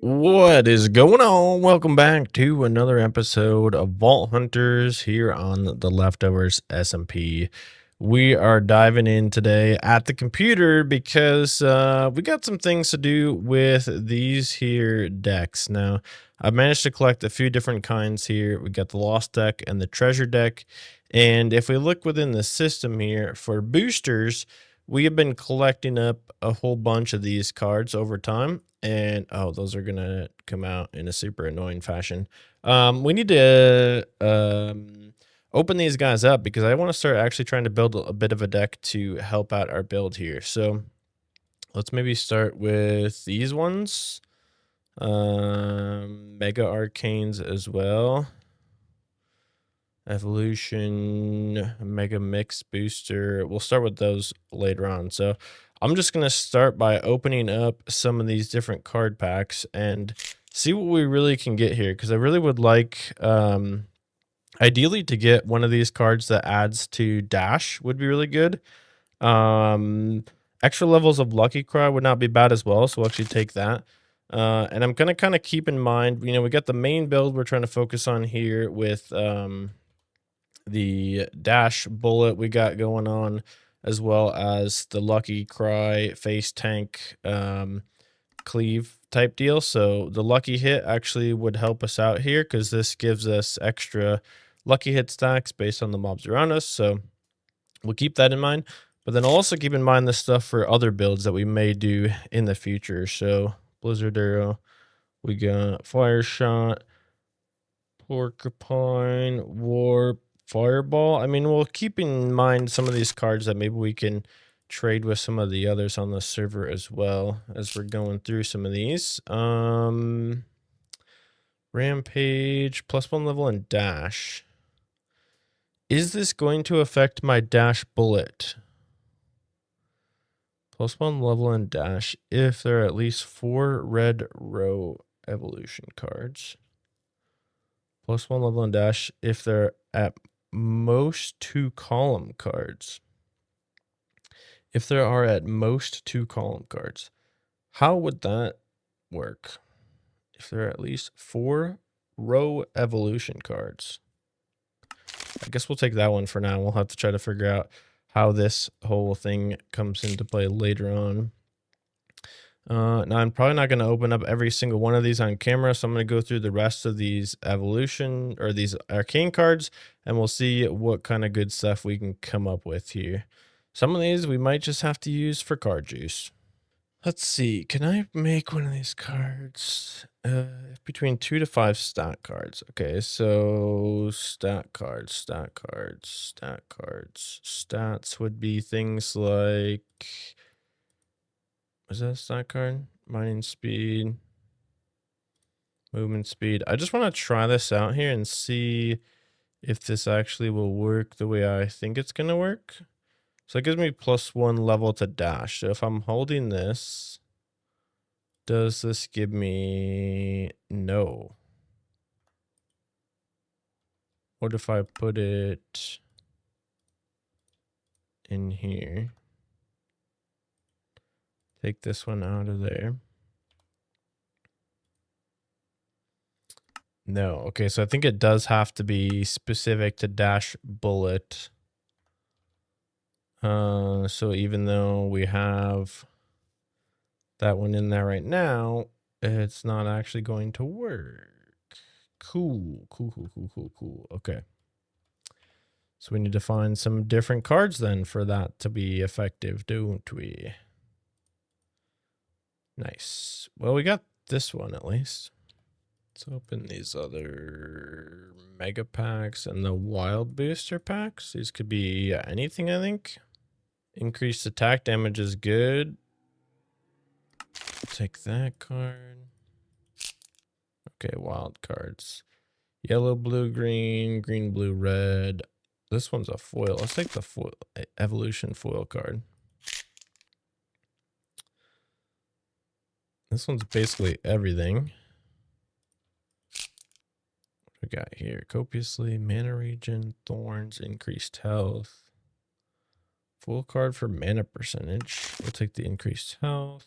What is going on? Welcome back to another episode of Vault Hunters here on the Leftovers SMP. We are diving in today at the computer because we got some things to do with these here decks. Now, I've managed to collect a few different kinds here. We got the Lost deck and the Treasure deck. And if we look within the system here for boosters, we have been collecting up a whole bunch of these cards over time. And oh, those are gonna come out in a super annoying fashion. We need to open these guys up because I want to start actually trying to build a bit of a deck to help out our build here. So let's maybe start with these ones. Mega Arcanes as well. Evolution, Mega Mix Booster. We'll start with those later on. So I'm just going to start by opening up some of these different card packs and see what we really can get here. Because I really would like, ideally, to get one of these cards that adds to Dash would be really good. Extra levels of Lucky Cry would not be bad as well. So we'll actually take that. And I'm going to kind of keep in mind, we got the main build we're trying to focus on here with the Dash Bullet we got going on, as well as the Lucky Cry face tank cleave type deal. So the lucky hit actually would help us out here because this gives us extra lucky hit stacks based on the mobs around us. So we'll keep that in mind, but then also keep in mind the stuff for other builds that we may do in the future. So Blizzard Arrow, we got Fire Shot, Porcupine, Warp, Fireball. I mean, we'll keep in mind some of these cards that maybe we can trade with some of the others on the server as well as we're going through some of these. Rampage, +1 level and Dash. Is this going to affect my Dash Bullet? +1 level and Dash if there are at least 4 red row evolution cards. +1 level and Dash if they're at most 2 column cards. If there are at most 2 column cards, how would that work? If there are at least 4 row evolution cards. I guess we'll take that one for now. We'll have to try to figure out how this whole thing comes into play later on. Now, I'm probably not going to open up every single one of these on camera, so I'm going to go through the rest of these evolution or these arcane cards, and we'll see what kind of good stuff we can come up with here. Some of these we might just have to use for card juice. Let's see. Can I make one of these cards? Between 2 to 5 stat cards. Okay, so stat cards. Stats would be things like... Was that a stat card? Mining speed. Movement speed. I just want to try this out here and see if this actually will work the way I think it's going to work. So it gives me +1 level to dash. So if I'm holding this, does this give me no? What if I put it in here? Take this one out of there. No. Okay, so I think it does have to be specific to Dash Bullet. So even though we have that one in there right now, it's not actually going to work. Cool. Okay. So we need to find some different cards then for that to be effective, don't we? Nice. Well, we got this one at least. Let's open these other mega packs and the wild booster packs. These could be anything, I think. Increased attack damage is good. Take that card. Okay, wild cards. Yellow, blue, green, green, blue, red. This one's a foil. Let's take the foil, evolution foil card. This one's basically everything. What we got here? Copiously, mana regen, thorns, increased health, Full card for mana percentage. We'll take the increased health.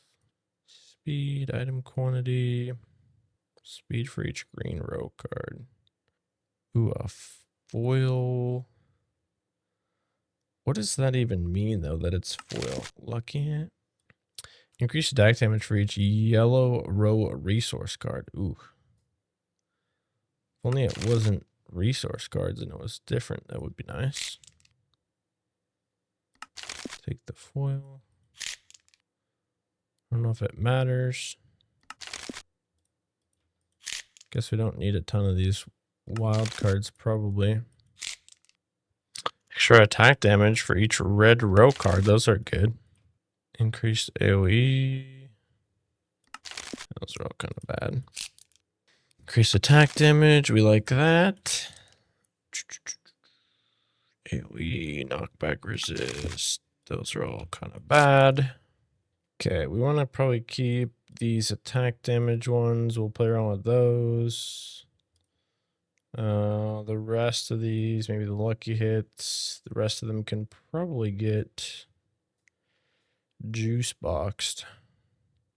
Speed, item quantity. Speed for each green row card. Ooh, a foil. What does that even mean, though, that it's foil? Lucky hit. Increase attack damage for each yellow row resource card. Ooh. If only it wasn't resource cards and it was different, that would be nice. Take the foil. I don't know if it matters. Guess we don't need a ton of these wild cards, probably. Extra attack damage for each red row card. Those are good. Increased AoE. Those are all kind of bad. Increased attack damage. We like that. AoE, knockback resist. Those are all kind of bad. Okay, we want to probably keep these attack damage ones. We'll play around with those. The rest of these, maybe the lucky hits. The rest of them can probably get juice boxed.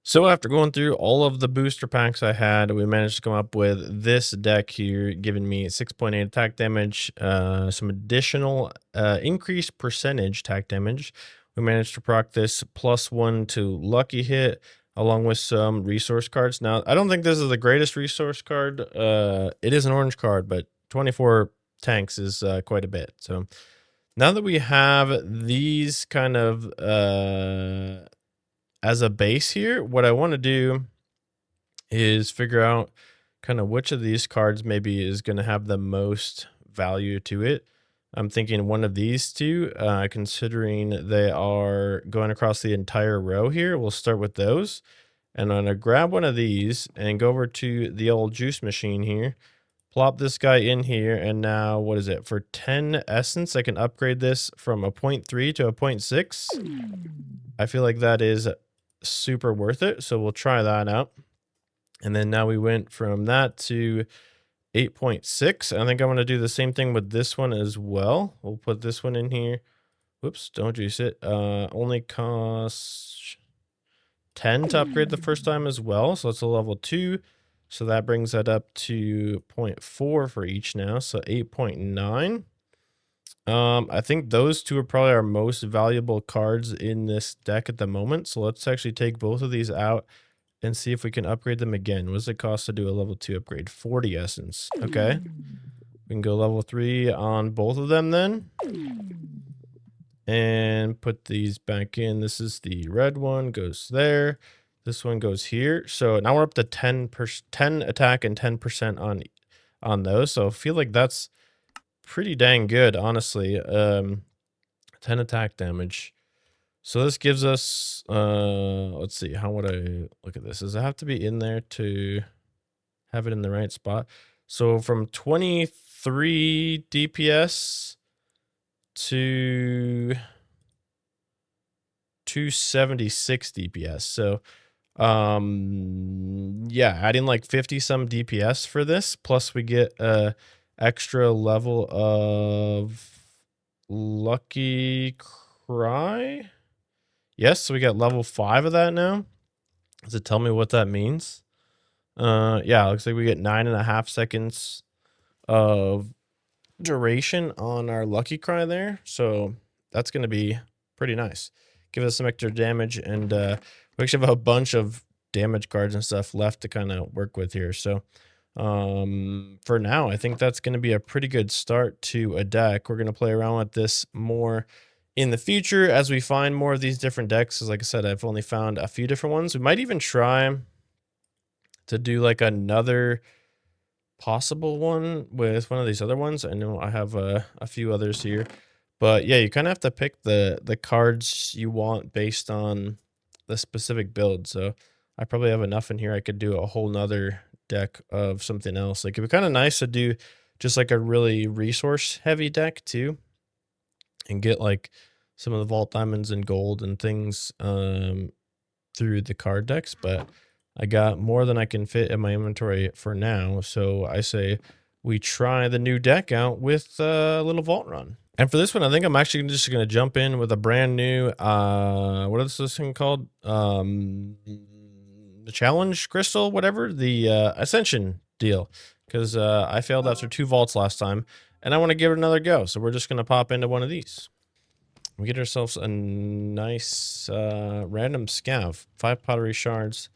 So after going through all of the booster packs I had, we managed to come up with this deck here, giving me 6.8 attack damage, some additional increased percentage attack damage. We managed to proc this +1 to lucky hit, along with some resource cards. Now, I don't think this is the greatest resource card. It is an orange card, but 24 tanks is quite a bit. So now that we have these kind of as a base here, what I want to do is figure out kind of which of these cards maybe is going to have the most value to it. I'm thinking one of these two, considering they are going across the entire row here. We'll start with those. And I'm going to grab one of these and go over to the old juice machine here. Plop this guy in here. And now, what is it? For 10 essence, I can upgrade this from a 0.3 to a 0.6. I feel like that is super worth it. So we'll try that out. And then now we went from that to 8.6. I think I'm going to do the same thing with this one as well. We'll put this one in here. Whoops, don't juice it. Only costs 10 to upgrade the first time as well. So it's a level 2. So that brings that up to 0.4 for each now. So 8.9. I think those two are probably our most valuable cards in this deck at the moment. So let's actually take both of these out and see if we can upgrade them again. What does it cost to do a level 2 upgrade? 40 essence. Okay. We can go level 3 on both of them then. And put these back in. This is the red one, goes there. This one goes here. So now we're up to 10 attack and 10% on those. So I feel like that's pretty dang good, honestly. 10 attack damage. So this gives us, let's see, how would I look at this? Does it have to be in there to have it in the right spot? So from 23 DPS to 276 DPS. So, yeah, adding like 50 some DPS for this. Plus we get a extra level of Lucky Cry. Yes, so we got level 5 of that now. Does it tell me what that means? Yeah, looks like we get 9.5 seconds of duration on our Lucky Cry there. So that's going to be pretty nice. Give us some extra damage, and we actually have a bunch of damage cards and stuff left to kind of work with here. So for now, I think that's going to be a pretty good start to a deck. We're going to play around with this more in the future as we find more of these different decks. Because like I said, I've only found a few different ones. We might even try to do like another possible one with one of these other ones. I know I have a few others here, but yeah, you kind of have to pick the cards you want based on the specific build. So I probably have enough in here. I could do a whole nother deck of something else. Like it'd be kind of nice to do just like a really resource heavy deck too, and get like some of the vault diamonds and gold and things through the card decks. But I got more than I can fit in my inventory for now. So I say we try the new deck out with a little vault run. And for this one, I think I'm actually just going to jump in with a brand new, what is this thing called? The challenge crystal, whatever, the ascension deal. Because I failed after 2 vaults last time, and I want to give it another go. So we're just going to pop into one of these. We get ourselves a nice random scav, 5 pottery shards.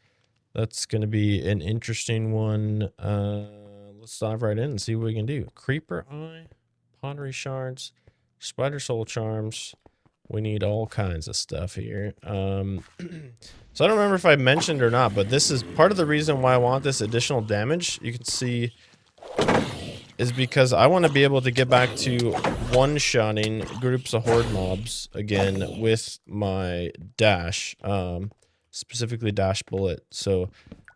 That's going to be an interesting one. Let's dive right in and see what we can do. Creeper eye, pottery shards, spider soul charms. We need all kinds of stuff here. So I don't remember if I mentioned or not, but this is part of the reason why I want this additional damage. You can see is because I want to be able to get back to one-shotting groups of horde mobs again with my dash, specifically dash bullet. So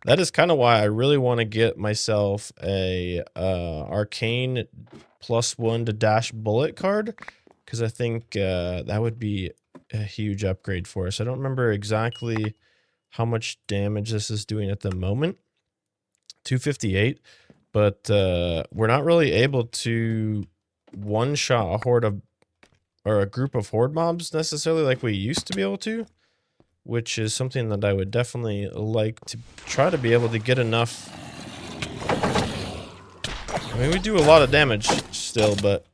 that is kind of why I really want to get myself a arcane +1 to dash bullet card, because I think that would be a huge upgrade for us. I don't remember exactly how much damage this is doing at the moment. 258. But we're not really able to one-shot a horde of, or a group of horde mobs necessarily like we used to be able to, which is something that I would definitely like to try to be able to get enough. I mean, we do a lot of damage still, but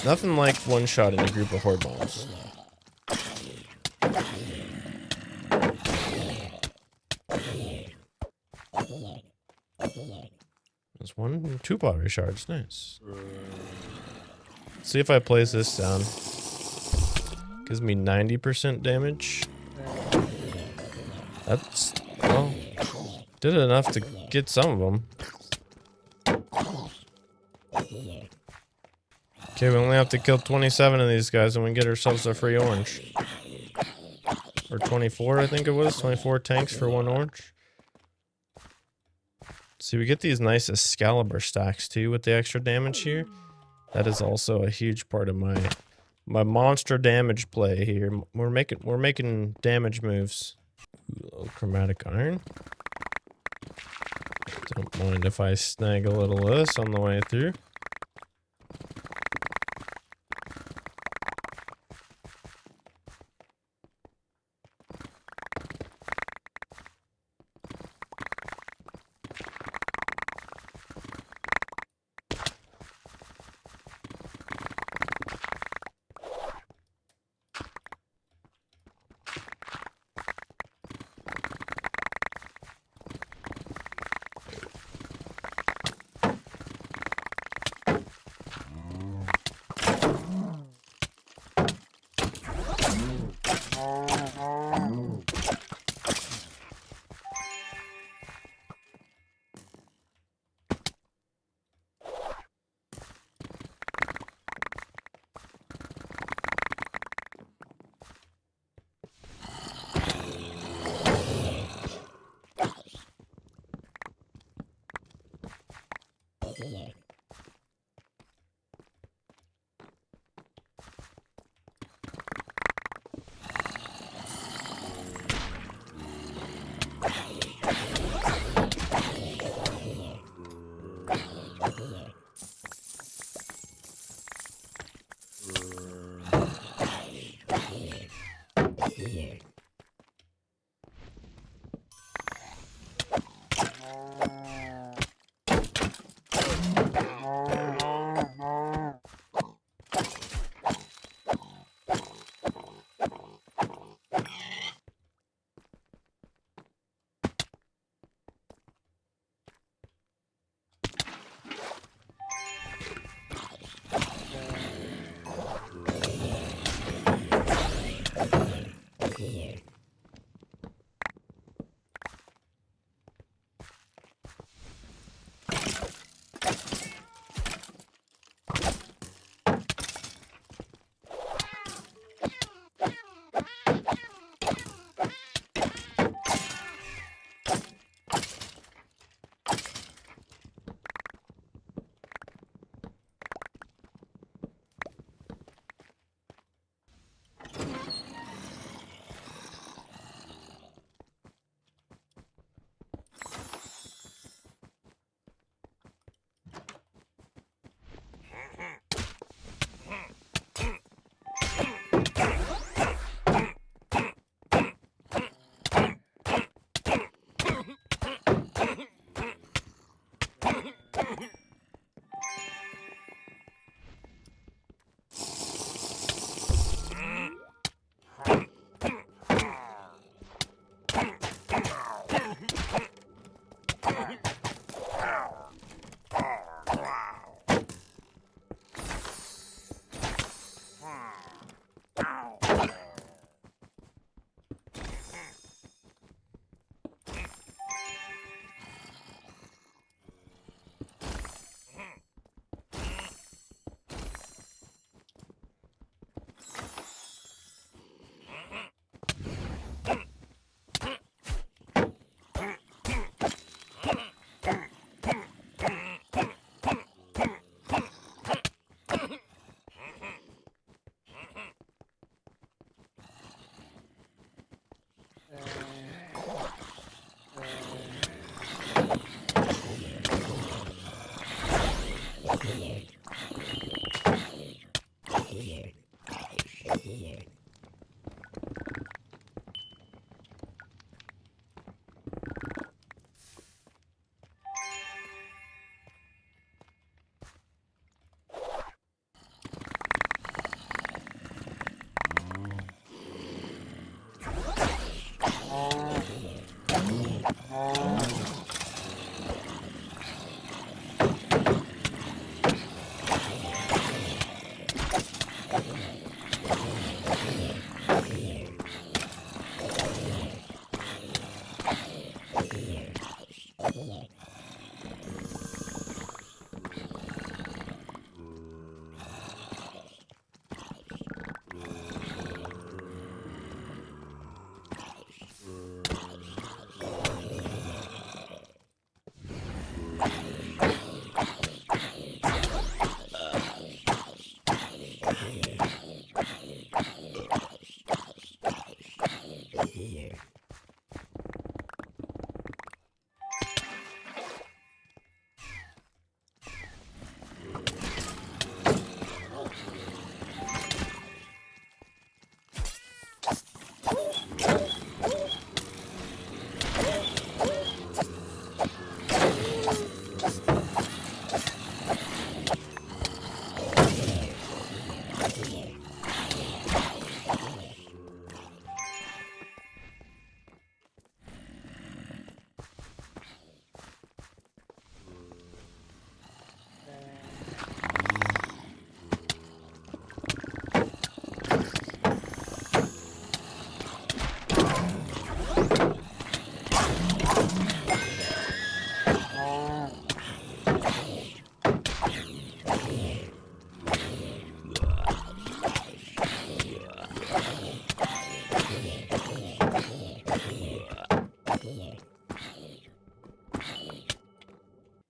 nothing like one-shotting a group of horde mobs. There's 1, 2 pottery shards. Nice. Let's see if I place this down. Gives me 90% damage. That's, well, did enough to get some of them. Okay, we only have to kill 27 of these guys and we get ourselves a free orange. Or 24, I think it was. 24 tanks for 1 orange. See, we get these nice Excalibur stacks too with the extra damage here. That is also a huge part of my monster damage play here. We're making damage moves. Ooh, a little chromatic iron. Don't mind if I snag a little of this on the way through.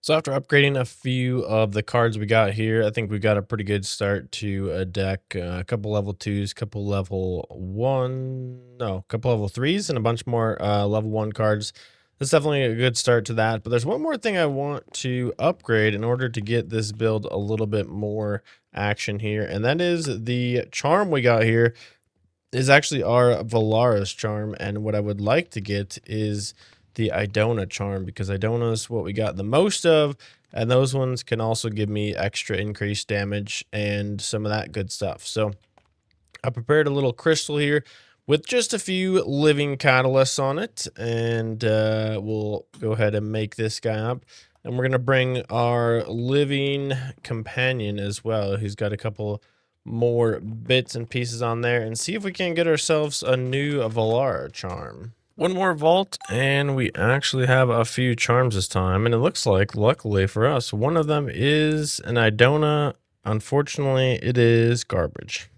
So after upgrading a few of the cards we got here, I think we got a pretty good start to a deck. A couple level 2s, couple level 1, no, couple level 3s, and a bunch more level 1 cards. That's definitely a good start to that. But there's one more thing I want to upgrade in order to get this build a little bit more action here, and that is the charm we got here is actually our Valara's charm, and what I would like to get is the Idona charm, because Idona is what we got the most of, and those ones can also give me extra increased damage and some of that good stuff. So I prepared a little crystal here with just a few living catalysts on it, and we'll go ahead and make this guy up. And we're going to bring our living companion as well, who's got a couple more bits and pieces on there, and see if we can get ourselves a new Valara charm. One more vault, and we actually have a few charms this time, and it looks like, luckily for us, one of them is an Idona. Unfortunately, it is garbage.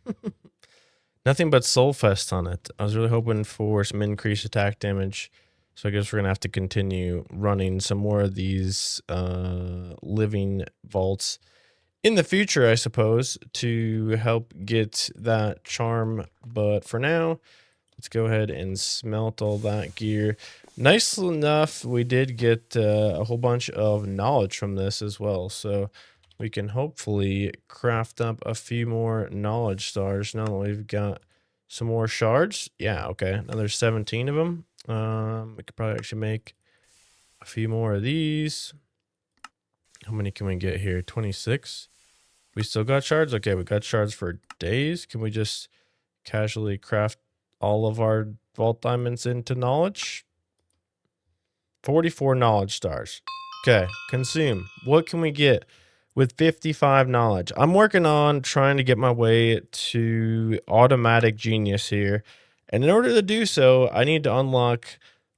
Nothing but Soulfest on it. I was really hoping for some increased attack damage, so I guess we're going to have to continue running some more of these living vaults in the future, I suppose, to help get that charm. But for now, let's go ahead and smelt all that gear. Nice enough, we did get a whole bunch of knowledge from this as well, so we can hopefully craft up a few more knowledge stars now that we've got some more shards. Yeah, okay, now there's 17 of them. We could probably actually make a few more of these. How many can we get here? 26. We still got shards? Okay, we got shards for days. Can we just casually craft all of our vault diamonds into knowledge? 44 knowledge stars. Okay, consume. What can we get with 55 knowledge? I'm working on trying to get my way to automatic genius here. And in order to do so, I need to unlock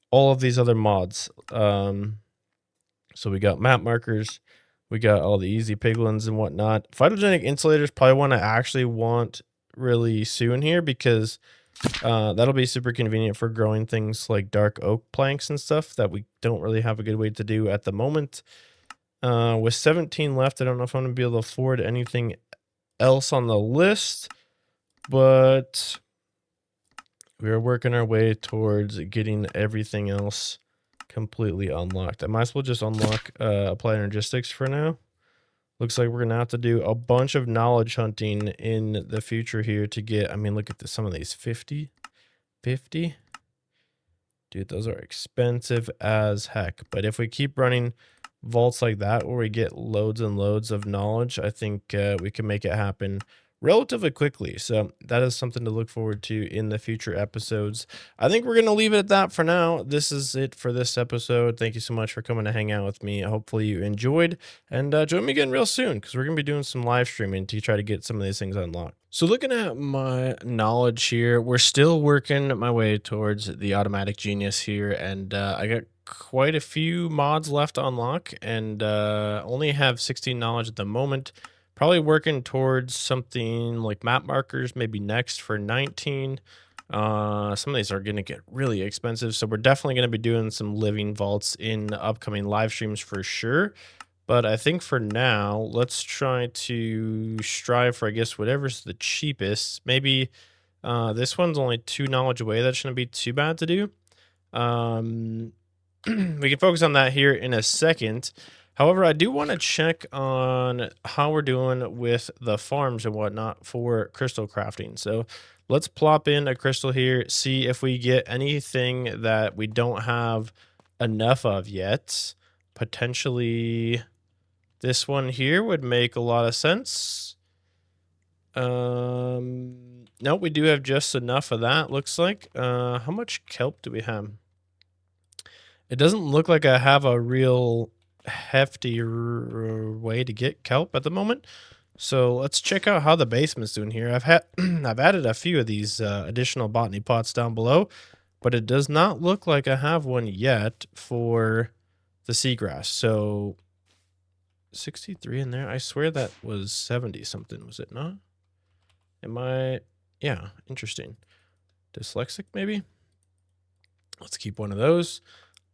all of these other mods. So we got map markers. We got all the easy piglins and whatnot. Phytogenic insulators probably want really soon here, because that'll be super convenient for growing things like dark oak planks and stuff that we don't really have a good way to do at the moment. With 17 left, I don't know if I'm going to be able to afford anything else on the list, but we are working our way towards getting everything else completely unlocked. I might as well just unlock applied energistics for now. Looks like we're gonna have to do a bunch of knowledge hunting in the future here to get, I mean, look at some of these. 50. Dude, those are expensive as heck. But if we keep running vaults like that where we get loads and loads of knowledge, I think we can make it happen relatively quickly. So that is something to look forward to in the future episodes. I think we're going to leave it at that for now. This is it for this episode. Thank you so much for coming to hang out with me. Hopefully you enjoyed, and join me again real soon, because we're going to be doing some live streaming to try to get some of these things unlocked. So looking at my knowledge here, we're still working my way towards the automatic genius here, and I got quite a few mods left to unlock, and only have 16 knowledge at the moment. Probably working towards something like map markers, maybe next for 19. Some of these are going to get really expensive, so we're definitely going to be doing some living vaults in upcoming live streams for sure. But I think for now, let's try to strive for, I guess, whatever's the cheapest. Maybe this one's only 2 knowledge away. That shouldn't be too bad to do. We can focus on that here in a second. However, I do want to check on how we're doing with the farms and whatnot for crystal crafting. So let's plop in a crystal here, see if we get anything that we don't have enough of yet. Potentially this one here would make a lot of sense. No, we do have just enough of that, looks like. How much kelp do we have? It doesn't look like I have a real hefty way to get kelp at the moment, so let's check out how the basement's doing here. I've added a few of these additional botany pots down below, but it does not look like I have one yet for the seagrass. So 63 in there. I swear that was 70 something, was it not? Yeah, interesting. Dyslexic maybe. Let's keep one of those.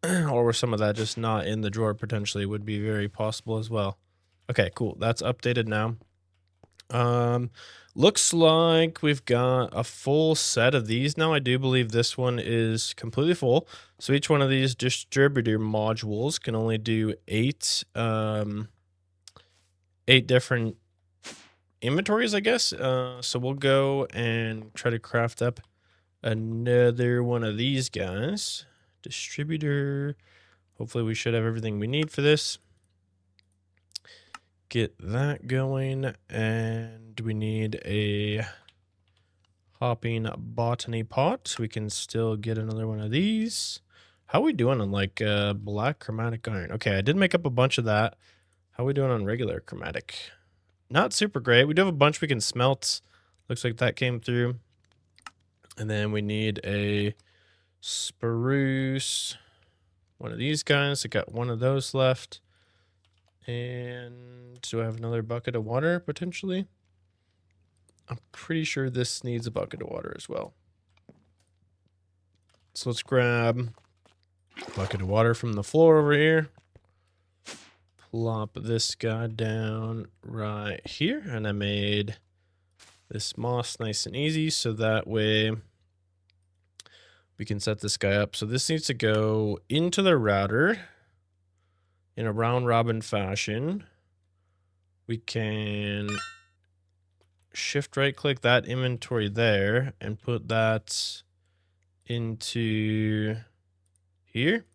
Or was some of that just not in the drawer potentially would be very possible as well. Okay, cool. That's updated now. Looks like we've got a full set of these now. I do believe this one is completely full. So each one of these distributor modules can only do 8 different inventories, I guess. So we'll go and try to craft up another one of these guys. Distributor. Hopefully we should have everything we need for this. Get that going, and we need a hopping botany pot. We can still get another one of these. How are we doing on like black chromatic iron? Okay, I did make up a bunch of that. How are we doing on regular chromatic? Not super great. We do have a bunch we can smelt. Looks like that came through. And then we need a spruce. One of these guys. I got one of those left. And do I have another bucket of water potentially? I'm pretty sure this needs a bucket of water as well. So let's grab a bucket of water from the floor over here. Plop this guy down right here. And I made this moss nice and easy so that way we can set this guy up. So this needs to go into the router in a round robin fashion. We can shift right click that inventory there and put that into here.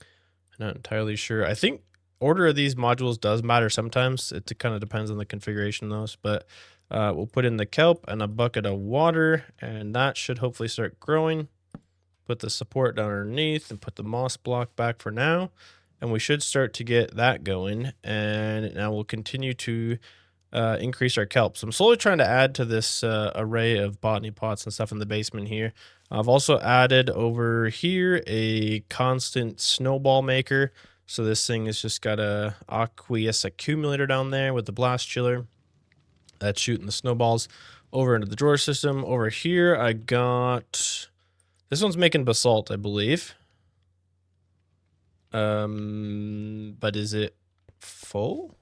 I'm not entirely sure. I think order of these modules does matter sometimes. It kind of depends on the configuration of those, but we'll put in the kelp and a bucket of water, and that should hopefully start growing. Put the support down underneath and put the moss block back for now. And we should start to get that going. And now we'll continue to increase our kelp. So I'm slowly trying to add to this array of botany pots and stuff in the basement here. I've also added over here a constant snowball maker. So this thing has just got a aqueous accumulator down there with the blast chiller that's shooting the snowballs over into the drawer system. Over here, I got... This one's making basalt, I believe. But is it full?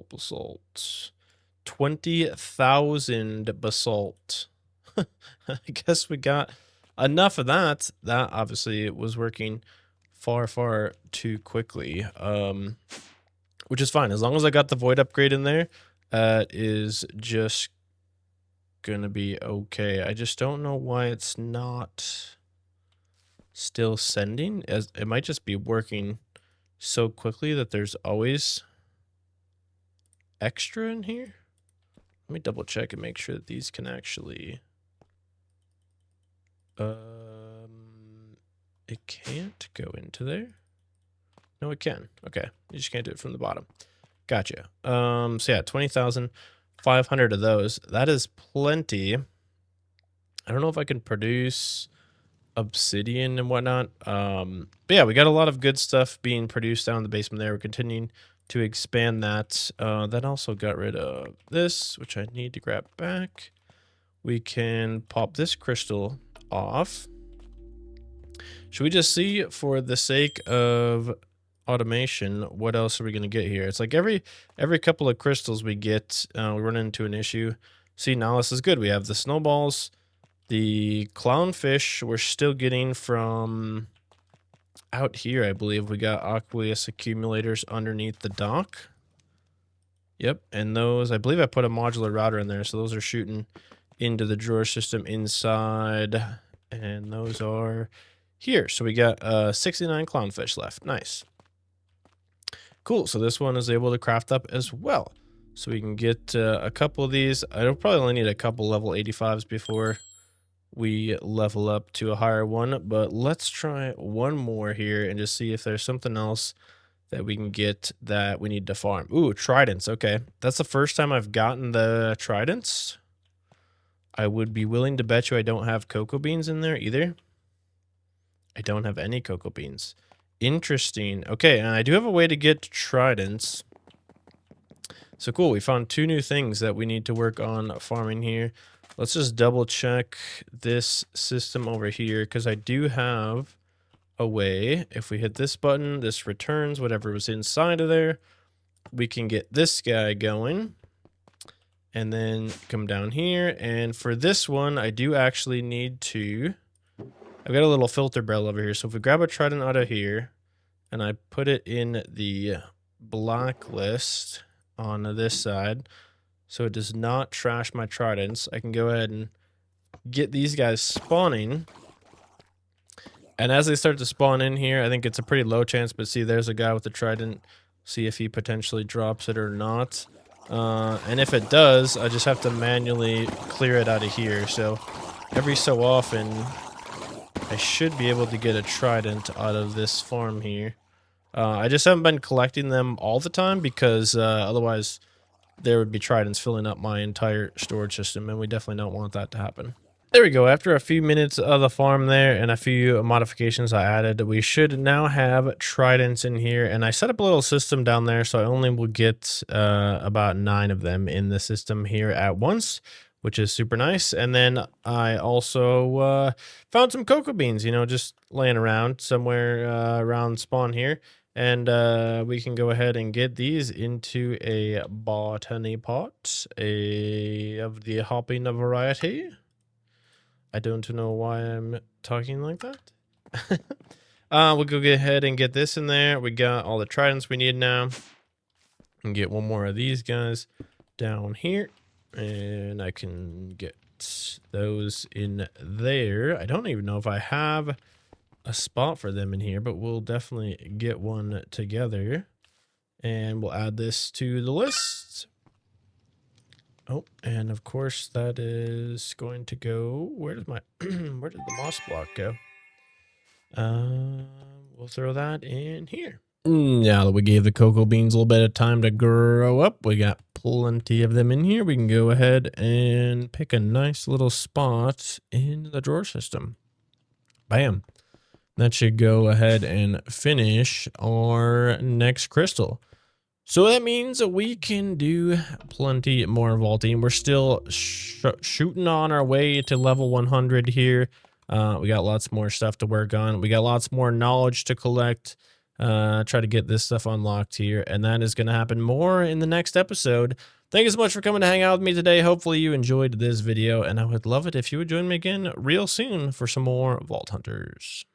Basalt. 20,000 basalt. I guess we got enough of that. That obviously was working far too quickly. Which is fine. As long as I got the void upgrade in there, is just gonna be okay. I just don't know why it's not still sending, as it might just be working so quickly that there's always extra in here. Let me double check and make sure that these can actually it can't go into there. No, it can. Okay, you just can't do it from the bottom. Gotcha. So yeah, 20,500 of those. That is plenty. I don't know if I can produce obsidian and whatnot. But yeah, we got a lot of good stuff being produced down in the basement there. We're continuing to expand that. That also got rid of this, which I need to grab back. We can pop this crystal off. Should we just see, for the sake of automation, what else are we going to get here? It's like every couple of crystals we get, we run into an issue. See, now this is good. We have the snowballs, the clownfish we're still getting from out here. I believe we got aqueous accumulators underneath the dock. Yep, and those, I believe I put a modular router in there, so those are shooting into the drawer system inside, and those are here. So we got 69 clownfish left. Nice. Cool, so this one is able to craft up as well. So we can get a couple of these. I'll probably only need a couple level 85s before we level up to a higher one. But let's try one more here and just see if there's something else that we can get that we need to farm. Ooh, tridents. Okay, that's the first time I've gotten the tridents. I would be willing to bet you I don't have cocoa beans in there either. I don't have any cocoa beans. Interesting. Okay, and I do have a way to get tridents. So cool, we found 2 new things that we need to work on farming here. Let's just double check this system over here, because I do have a way. If we hit this button, this returns whatever was inside of there. We can get this guy going. And then come down here. And for this one, I do actually need to... I've got a little filter barrel over here. So if we grab a trident out of here, and I put it in the blacklist on this side, so it does not trash my tridents, I can go ahead and get these guys spawning. And as they start to spawn in here, I think it's a pretty low chance, but see, there's a guy with a trident. See if he potentially drops it or not. And if it does, I just have to manually clear it out of here. So every so often, I should be able to get a trident out of this farm here. I just haven't been collecting them all the time, because otherwise there would be tridents filling up my entire storage system, and we definitely don't want that to happen. There we go. After a few minutes of the farm there and a few modifications I added, we should now have tridents in here. And I set up a little system down there, so I only will get about 9 of them in the system here at once, which is super nice. And then I also found some cocoa beans, you know, just laying around somewhere around spawn here. And we can go ahead and get these into a botany pot, of the hopping variety. I don't know why I'm talking like that. We'll go get ahead and get this in there. We got all the tridents we need now. And get one more of these guys down here. And I can get those in there. I don't even know if I have a spot for them in here, but we'll definitely get one together. And we'll add this to the list. Oh, and of course that is going to go. Where did my where did the moss block go? We'll throw that in here. Now that we gave the cocoa beans a little bit of time to grow up, we got plenty of them in here. We can go ahead and pick a nice little spot in the drawer system. Bam. That should go ahead and finish our next crystal. So that means we can do plenty more vaulting. We're still shooting on our way to level 100 here. We got lots more stuff to work on. We got lots more knowledge to collect. Try to get this stuff unlocked here. And that is going to happen more in the next episode. Thank you so much for coming to hang out with me today. Hopefully you enjoyed this video. And I would love it if you would join me again real soon for some more Vault Hunters.